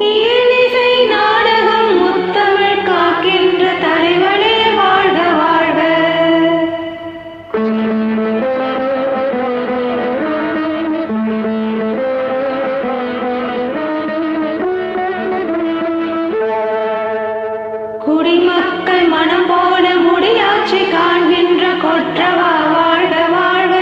இயலிசை நாடகம் முத்தமிழ் காக்கின்ற தலைவனே வாழ்க வாழ்க. குடிமக்கள் மனம் போல முடியாட்சி காண்கின்ற கொற்றவா வாழ்க வாழ்க.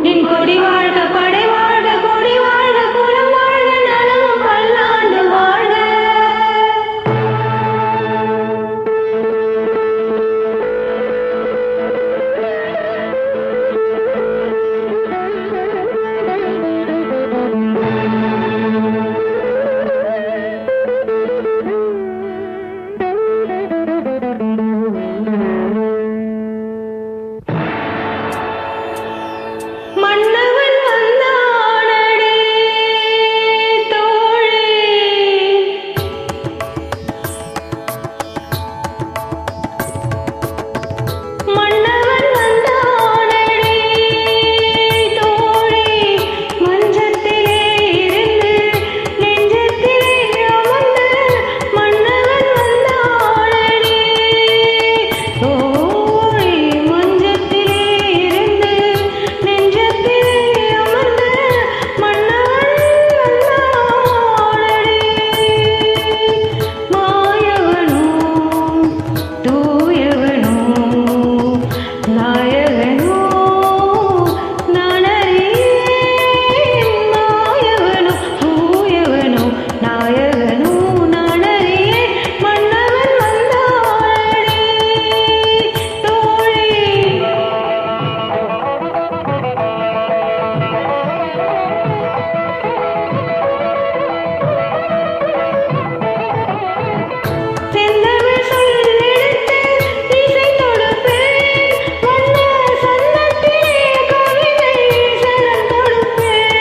நின் கொடி வாழ்க படை வாழ்க கொடி வாழ்க குலம் வாழ்க நலமும் பல்லாண்டு வாழ்க. மன்னவன் வந்தானடி தோழி, மன்னவன் வந்தானடி தோழி, மஞ்சத்திலே இருந்து நெஞ்சத்திலே அமர்ந்து மன்னவன் வந்தானடி தோழி, மஞ்சத்திலே இருந்து நெஞ்சத்திலே அமர்ந்து மன்னவன் வந்தானடி. மாயவனோ தூயவனோ நாயகனோ நானறியேன். மாயவனோ தூயவனோ நாயகனோ நானறியேன். மன்னவன் வந்தானடி தோழி. செந்தமிழ் சொல்லெடுத்து இசை தொடுப்பேன், வண்ண சந்தத்திலே கவிதை சரம் தொடுப்பேன்.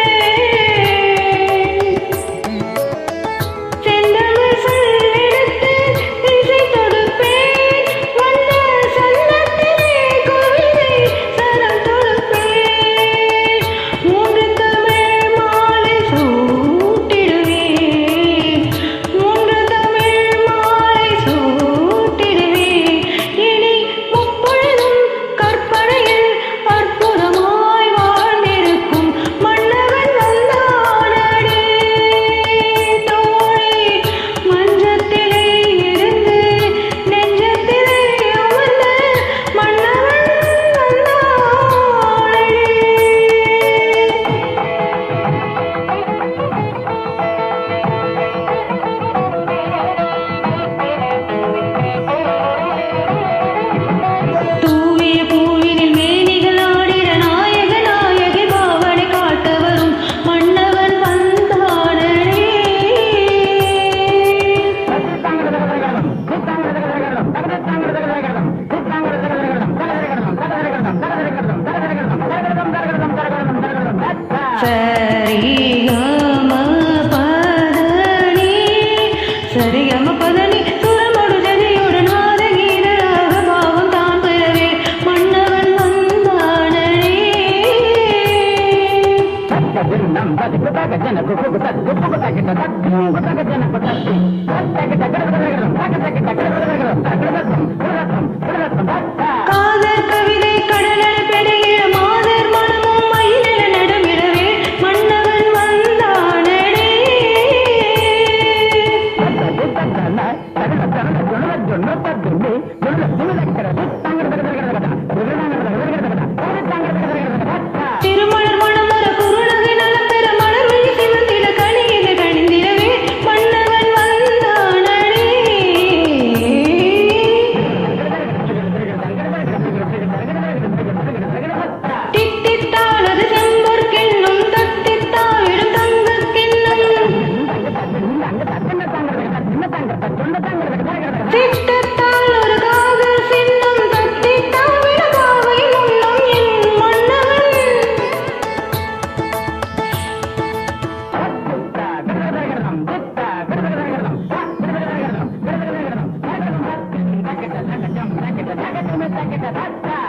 செந்தமிழ் சொல்லெடுத்து இசை தொடுப்பேன், வண்ண சந்தத்திலே கவிதை சரம் தொடுப்பேன். மூன்று தமிழ் மாலை சூட்டிடுவேன், மூன்று தமிழ் மாலை சூட்டிடுவேன். இனி முப்பொழுதும் கற்பனையில் அற்புதமாய் வாழ்ந்திருக்கும் மன்னவன் வந்தானடி தோழி, மஞ்சத்திலே இருந்து நெஞ்சத்திலே அமர்ந்து மன்னவன் வந்தானடி. தூவிய பூவினில் மேனிகள் ஆடிட நாயக நாயகி பாவனை காட்ட வரும் மன்னவன் வந்தானடி. சரிகம பதனி சரிகம பதனி சுரமொடு ஜதியுடன் நாதகீத ராக பாவம் தான் பெறவே மன்னவன் வந்தானடி. காதல் கவிதை கடலென பெருகிட மாதர் மனமும் மயிலென நடமிடவே மன்னவன் வந்தானடி. திருமலர் மனம் வர குறுநகை நலம் பெற மலர்விழி சிவந்திட கனியிட கணிந்திடவே மன்னவன் வந்தானடி. தித்தித்தாளது செம்பொற்கிண்ணம் தத்தித்தாவிடும் தங்கக்கிண்ணம், சித்தத்தால் ஒரு காதல் சின்னம் தத்தித்தாவிடும்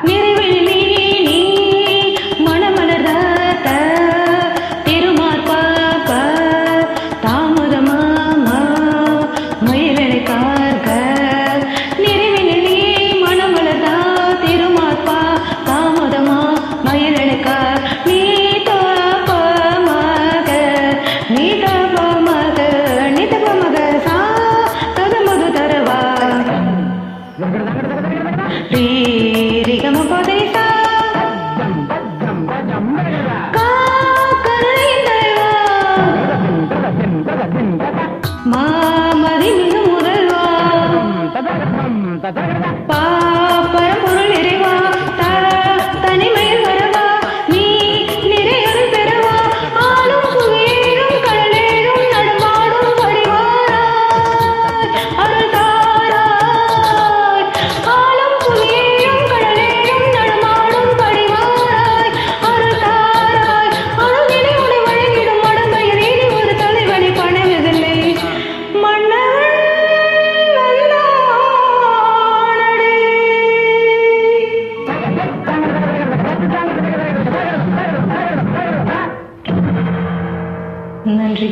நிறைவில் நீ மணமலர்ந்த திருமார்பாக தாமதமாமா மயிலனை பார்க்க நிறைவில் நீ மணமலர்ந்த திருமார்பா தாமதமா மயிலனைக்கார் நீ தப்பமாக நீ தப்பமாக நீ தப்பமாக சா ததமது தரவா ரீரிகம பதேசா மாமதி மிகு முதல்வா பாப்பரம்பொருள் இறைவா தனிமையில் வரவா நீ நிறையருள் பெறவா ஆளும் புவியேறும் கடலேறும் நடுவாடும் படிவாராய் அருள் தாராய் ஆளும் புவியேறும் கடலேறும் நடுமாடும் படிவாராய் அருள் தாராய் அருள்நிலை உடை வழங்கிடும் மடந்தையர் இனி ஒரு தலைவனை பணிவதில்லை மன்னவன் நன்றி.